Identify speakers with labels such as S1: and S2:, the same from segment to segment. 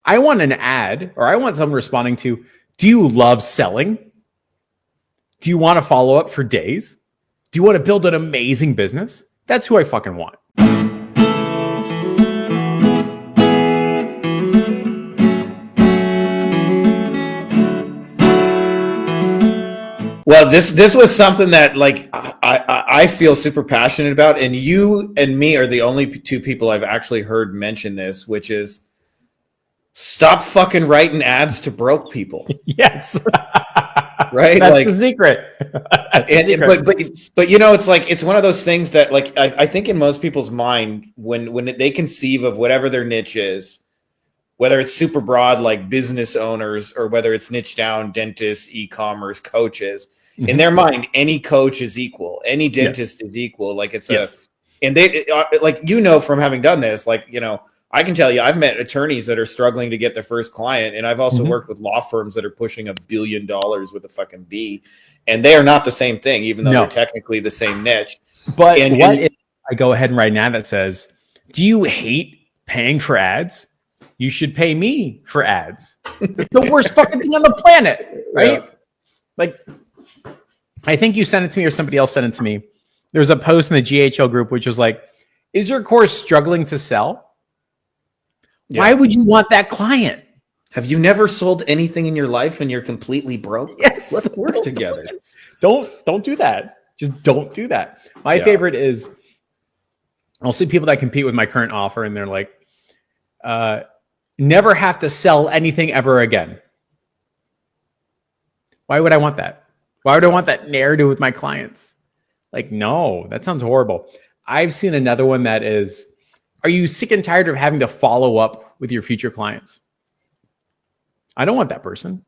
S1: I want an ad, or I want someone responding to, do you love selling? Do you want to follow up for days? Do you want to build an amazing business? That's who I fucking want.
S2: Well, this was something that like I feel super passionate about, and you and me are the only two people I've actually heard mention this, which is stop fucking writing ads to broke people.
S1: Yes.
S2: Right?
S1: That's
S2: like
S1: the secret.
S2: But you know, it's like, it's one of those things that like I think in most people's mind, when they conceive of whatever their niche is, whether it's super broad like business owners or whether it's niche down dentists, e-commerce, coaches, in their mind, any coach is equal, any dentist is equal. Like it's and they like, you know, from having done this, like, you know, I can tell you, I've met attorneys that are struggling to get their first client. And I've also worked with law firms that are pushing $1 billion with a fucking B. And they are not the same thing, even though they're technically the same niche.
S1: But if I go ahead and write an ad that says, do you hate paying for ads? You should pay me for ads. It's the worst fucking thing on the planet, right? Yeah. Like, I think you sent it to me or somebody else sent it to me. There was a post in the GHL group, which was like, is your course struggling to sell? Yeah. Why would you want that client?
S2: Have you never sold anything in your life and you're completely broke?
S1: Yes.
S2: Let's work together.
S1: Don't do that. Just don't do that. My favorite is, I'll see people that compete with my current offer and they're like, never have to sell anything ever again. Why would I want that? Why would I want that narrative with my clients? Like, no, that sounds horrible. I've seen another one that is, are you sick and tired of having to follow up with your future clients? I don't want that person.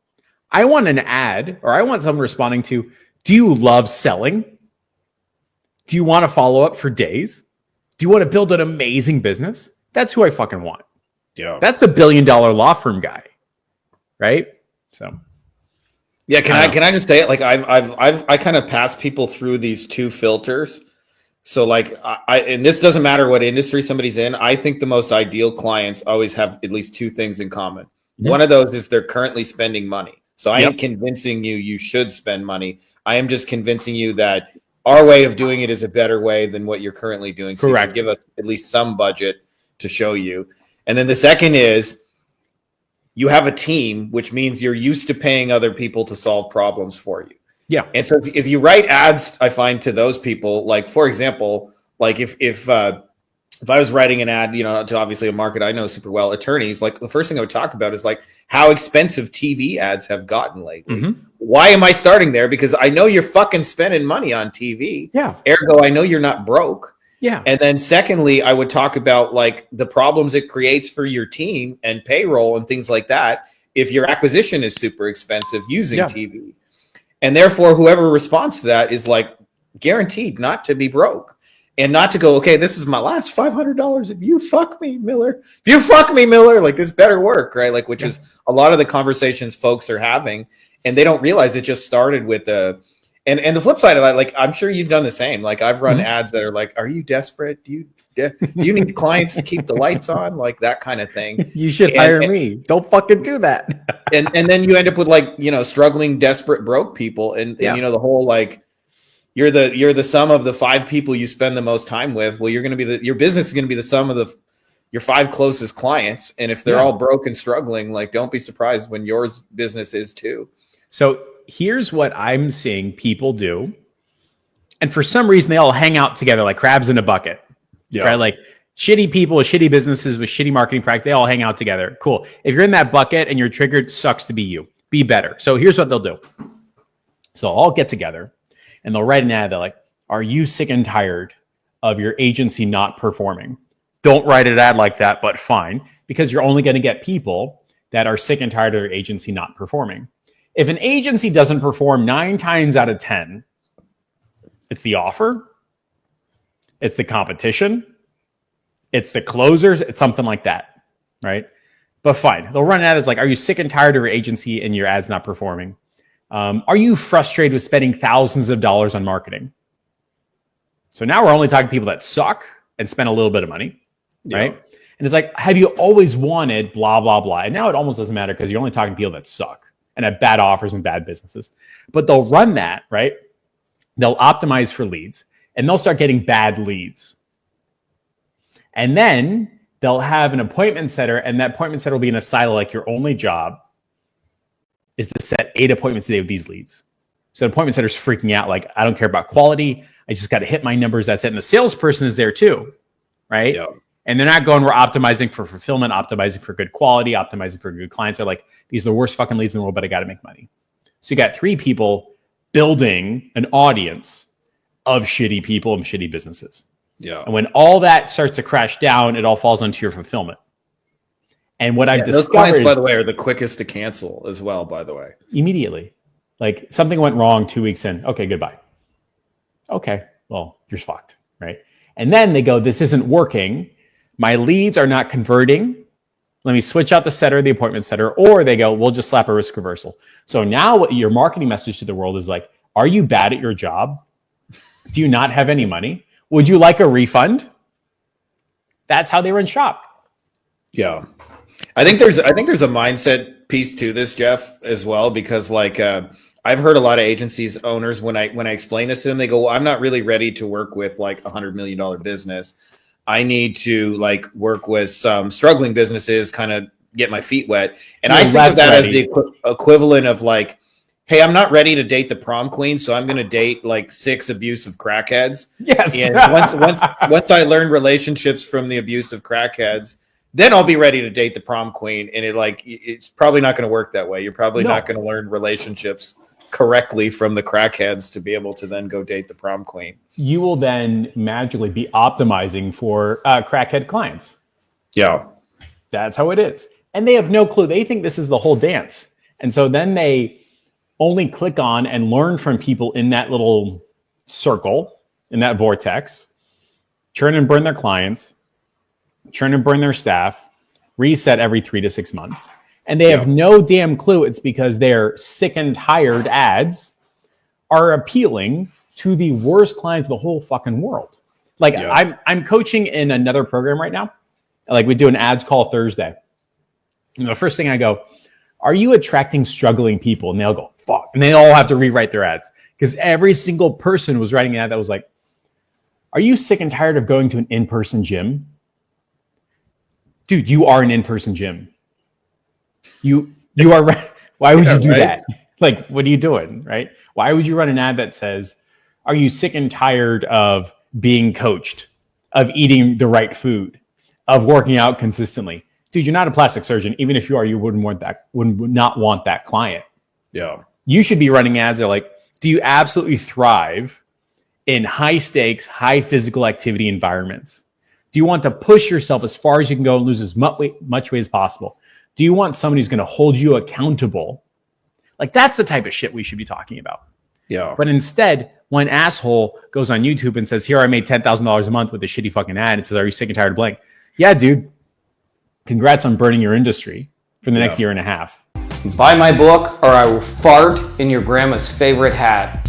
S1: I want an ad, or I want someone responding to, do you love selling? Do you want to follow up for days? Do you want to build an amazing business? That's who I fucking want.
S2: Yeah.
S1: That's the $1 billion law firm guy. Right? So
S2: yeah, can I just say it? Like I kind of pass people through these two filters. So like and this doesn't matter what industry somebody's in. I think the most ideal clients always have at least two things in common. Yep. One of those is they're currently spending money. So I ain't convincing you should spend money. I am just convincing you that our way of doing it is a better way than what you're currently doing. So correct. You should give us at least some budget to show you. And then the second is you have a team, which means you're used to paying other people to solve problems for you. Yeah. And so if you write ads, I find to those people, like, for example, like if I was writing an ad, you know, to obviously a market I know super well, attorneys, like the first thing I would talk about is like how expensive TV ads have gotten lately. Mm-hmm. Why am I starting there? Because I know you're fucking spending money on TV. Yeah. Ergo, I know you're not broke. Yeah. And then secondly, I would talk about like the problems it creates for your team and payroll and things like that if your acquisition is super expensive using TV. And therefore, whoever responds to that is like guaranteed not to be broke and not to go, okay, this is my last $500. If you fuck me, Miller, like this better work, right? Like, which is a lot of the conversations folks are having, and they don't realize it just started with and the flip side of that, like, I'm sure you've done the same. Like I've run ads that are like, are you desperate? Do you need clients to keep the lights on? Like that kind of thing.
S1: You should hire me. Don't fucking do that.
S2: and then you end up with like, you know, struggling, desperate, broke people. And you know, the whole, like, you're the sum of the 5 people you spend the most time with. Well, you're going to be your business is going to be the sum of your 5 closest clients. And if they're all broke and struggling, like, don't be surprised when yours business is too.
S1: So here's what I'm seeing people do. And for some reason, they all hang out together like crabs in a bucket. Yeah. Right? Like shitty people with shitty businesses with shitty marketing practice, they all hang out together. Cool. If you're in that bucket and you're triggered, sucks to be you. Be better. So here's what they'll do. So they'll all get together and they'll write an ad. They're like, are you sick and tired of your agency not performing? Don't write an ad like that, but fine, because you're only going to get people that are sick and tired of their agency not performing. If an agency doesn't perform 9 times out of 10, it's the offer, it's the competition, it's the closers, it's something like that, right? But fine, they'll run an ad as like, are you sick and tired of your agency and your ad's not performing? Are you frustrated with spending thousands of dollars on marketing? So now we're only talking to people that suck and spend a little bit of money, right? And it's like, have you always wanted blah, blah, blah? And now it almost doesn't matter because you're only talking to people that suck and have bad offers and bad businesses. But they'll run that, right? They'll optimize for leads and they'll start getting bad leads. And then they'll have an appointment setter, and that appointment setter will be in a silo, like your only job is to set 8 appointments a day with these leads. So the appointment setter's freaking out, like, I don't care about quality. I just got to hit my numbers. That's it. And the salesperson is there too, right? Yep. And they're not going, we're optimizing for fulfillment, optimizing for good quality, optimizing for good clients. They're like, these are the worst fucking leads in the world, but I got to make money. So you got 3 people building an audience of shitty people and shitty businesses. Yeah. And when all that starts to crash down, it all falls onto your fulfillment. And what I've discovered,
S2: those clients, by the way, are the quickest to cancel as well, by the way.
S1: Immediately. Like something went wrong 2 weeks in. Okay, goodbye. Okay, well, you're fucked, right? And then they go, this isn't working. My leads are not converting. Let me switch out the setter, the appointment setter. Or they go, we'll just slap a risk reversal. So now what your marketing message to the world is like, are you bad at your job? Do you not have any money? Would you like a refund? That's how they run shop.
S2: Yeah. I think there's a mindset piece to this, Jeff, as well, because like I've heard a lot of agencies owners when I explain this to them, they go, well, I'm not really ready to work with like $100 million business. I need to like work with some struggling businesses, kind of get my feet wet. And I think of that as the equivalent of like, hey, I'm not ready to date the prom queen, so I'm going to date like 6 abusive crackheads.
S1: Yes.
S2: And once I learn relationships from the abusive crackheads, then I'll be ready to date the prom queen. And it's probably not going to work that way. You're probably not going to learn relationships correctly from the crackheads to be able to then go date the prom queen.
S1: You will then magically be optimizing for crackhead clients.
S2: Yeah.
S1: That's how it is. And they have no clue. They think this is the whole dance. And so then they only click on and learn from people in that little circle, in that vortex, churn and burn their clients, churn and burn their staff, reset every 3 to 6 months. And they have no damn clue it's because their sick and tired ads are appealing to the worst clients of the whole fucking world. Like I'm coaching in another program right now. Like we do an ads call Thursday. And the first thing I go, are you attracting struggling people? And they'll go, fuck. And they all have to rewrite their ads because every single person was writing an ad that was like, are you sick and tired of going to an in-person gym? Dude, you are an in-person gym. You are. Why would you do that? Like, what are you doing? Right? Why would you run an ad that says, are you sick and tired of being coached, of eating the right food, of working out consistently? Dude, you're not a plastic surgeon. Even if you are, you would not want that client.
S2: Yeah.
S1: You should be running ads that are like, do you absolutely thrive in high stakes, high physical activity environments? Do you want to push yourself as far as you can go and lose as much weight as possible? Do you want somebody who's going to hold you accountable? Like that's the type of shit we should be talking about.
S2: Yeah.
S1: But instead, one asshole goes on YouTube and says, here, I made $10,000 a month with a shitty fucking ad. And says, are you sick and tired of blank? Yeah, dude. Congrats on burning your industry for the next year and a half.
S3: Buy my book or I will fart in your grandma's favorite hat.